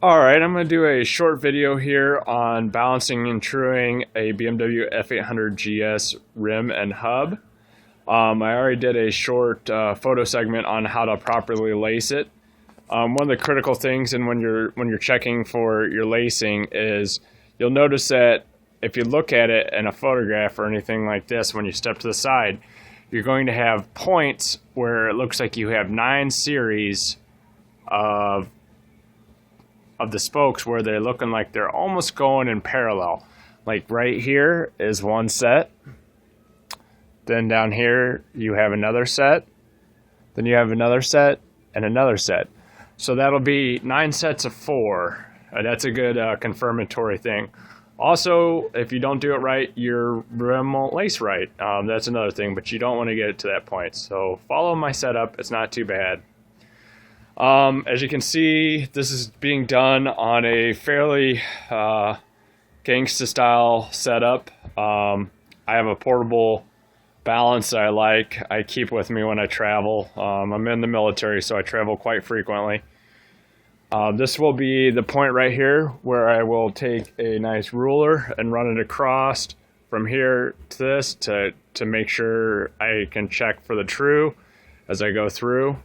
Alright, I'm going to do a short video here on balancing and truing a BMW F800 GS rim and hub. I already did a short photo segment on how to properly lace it. One of the critical things and when you're checking for your lacing is you'll notice that if you look at it in a photograph or anything like this, when you step to the side, you're going to have points where it looks like you have 9 series of the spokes where they're looking like they're almost going in parallel. Like right here is one set, then down here you have another set, then you have another set and another set. So that'll be 9 sets of 4. That's a good confirmatory thing. Also, if you don't do it right, your rim won't lace right. That's another thing, but you don't want to get it to that point. So follow my setup, it's not too bad. As you can see, this is being done on a fairly gangsta style setup. I have a portable balance that I keep with me when I travel. I'm in the military, so I travel quite frequently. This will be the point right here where I will take a nice ruler and run it across from here to this to make sure I can check for the true as I go through.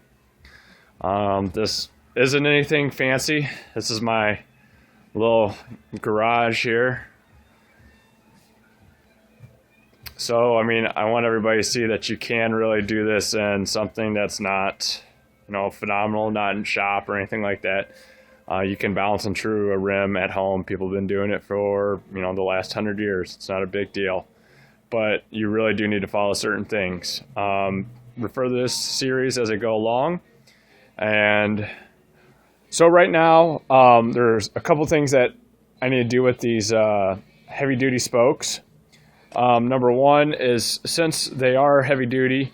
This isn't anything fancy. This is my little garage here. So, I mean, I want everybody to see that you can really do this in something that's not, phenomenal, not in shop or anything like that. You can balance and true a rim at home. People have been doing it for, the last 100 years. It's not a big deal. But you really do need to follow certain things. Refer to this series as I go along. And so right now, there's a couple things that I need to do with these heavy duty spokes. Number one is, since they are heavy duty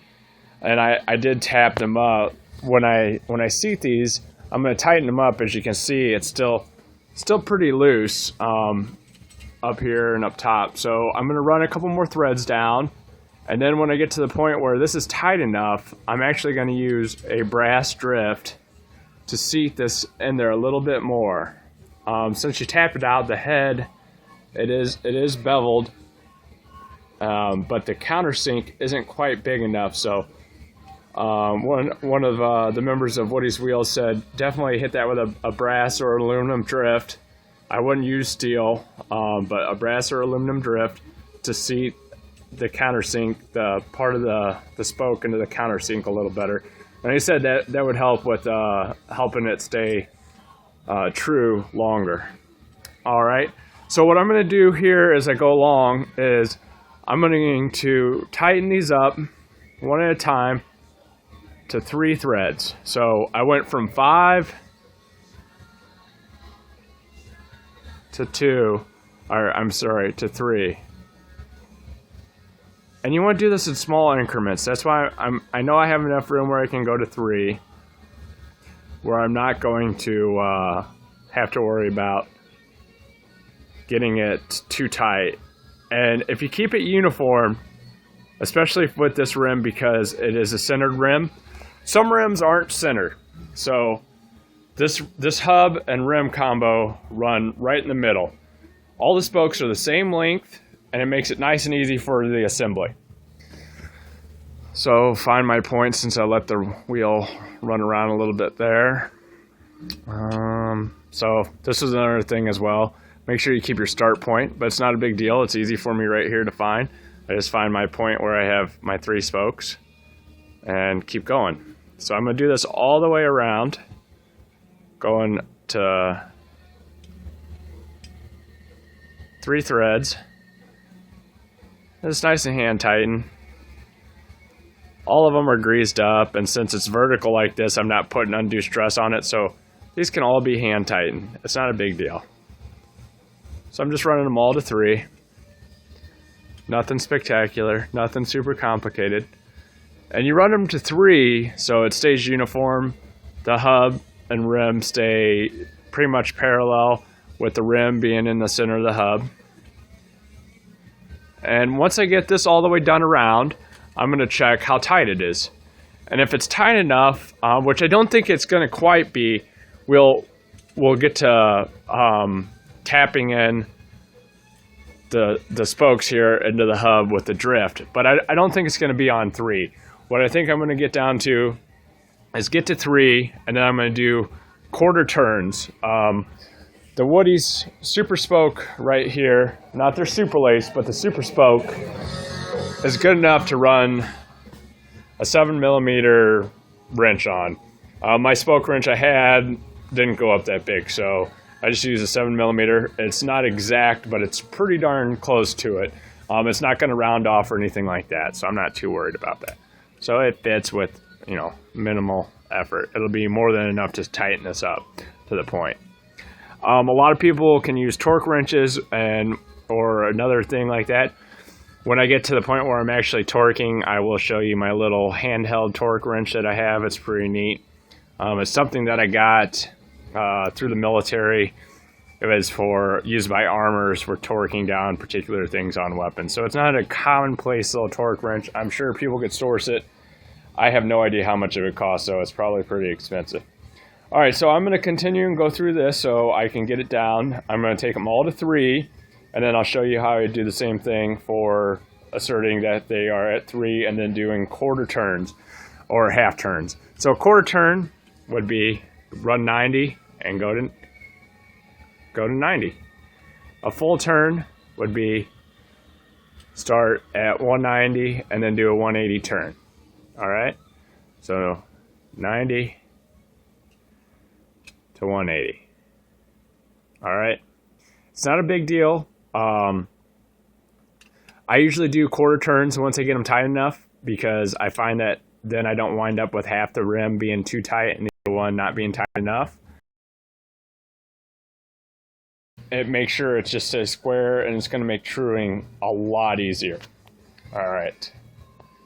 and I did tap them up, when I seat these, I'm going to tighten them up. As you can see, it's still pretty loose up here and up top. So I'm going to run a couple more threads down. And then when I get to the point where this is tight enough, I'm actually going to use a brass drift to seat this in there a little bit more. Since you tap it out, the head, it is beveled, but the countersink isn't quite big enough. So one of the members of Woody's Wheels said, definitely hit that with a brass or aluminum drift. I wouldn't use steel, but a brass or aluminum drift to seat the countersink, the part of the spoke into the countersink a little better. And he said that would help with helping it stay true longer. All right, so what I'm going to do here as I go along is I'm going to tighten these up one at a time to 3 threads. So I went from 5 to 2, or I'm sorry, to 3. And you want to do this in small increments. That's why I know I have enough room where I can go to 3, where I'm not going to have to worry about getting it too tight. And if you keep it uniform, especially with this rim because it is a centered rim, some rims aren't centered. So this hub and rim combo run right in the middle. All the spokes are the same length, and it makes it nice and easy for the assembly. So find my point since I let the wheel run around a little bit there. So this is another thing as well. Make sure you keep your start point, but it's not a big deal. It's easy for me right here to find. I just find my point where I have my 3 spokes and keep going. So I'm going to do this all the way around, going to 3 threads. It's nice and hand tighten. All of them are greased up, and since it's vertical like this, I'm not putting undue stress on it, so these can all be hand tightened. It's not a big deal. So I'm just running them all to 3. Nothing spectacular, nothing super complicated. And you run them to 3 so it stays uniform. The hub and rim stay pretty much parallel, with the rim being in the center of the hub. And once I get this all the way done around, I'm going to check how tight it is. And if it's tight enough, which I don't think it's going to quite be, we'll we'll get to tapping in the spokes here into the hub with the drift, but I don't think it's going to be on 3. What I think I'm going to get down to is get to 3, and then I'm going to do quarter turns. The Woody's Super Spoke right here, not their Super Lace, but the Super Spoke is good enough to run a 7mm wrench on. My spoke wrench I had didn't go up that big, so I just use a 7mm. It's not exact, but it's pretty darn close to it. It's not going to round off or anything like that, so I'm not too worried about that. So it fits with, you know, minimal effort. It'll be more than enough to tighten this up to the point. A lot of people can use torque wrenches or another thing like that. When I get to the point where I'm actually torquing, I will show you my little handheld torque wrench that I have. It's pretty neat. It's something that I got through the military. It was used by armors for torquing down particular things on weapons. So it's not a commonplace little torque wrench. I'm sure people could source it. I have no idea how much it would cost, so it's probably pretty expensive. All right, so I'm going to continue and go through this so I can get it down. I'm going to take them all to 3, and then I'll show you how I do the same thing for asserting that they are at 3 and then doing quarter turns or half turns. So a quarter turn would be run 90 and go to 90. A full turn would be start at 190 and then do a 180 turn. All right, so 90 to 180. All right, it's not a big deal. I usually do quarter turns once I get them tight enough, because I find that then I don't wind up with half the rim being too tight and the other one not being tight enough. It makes sure it just stays square, and it's going to make truing a lot easier. All right.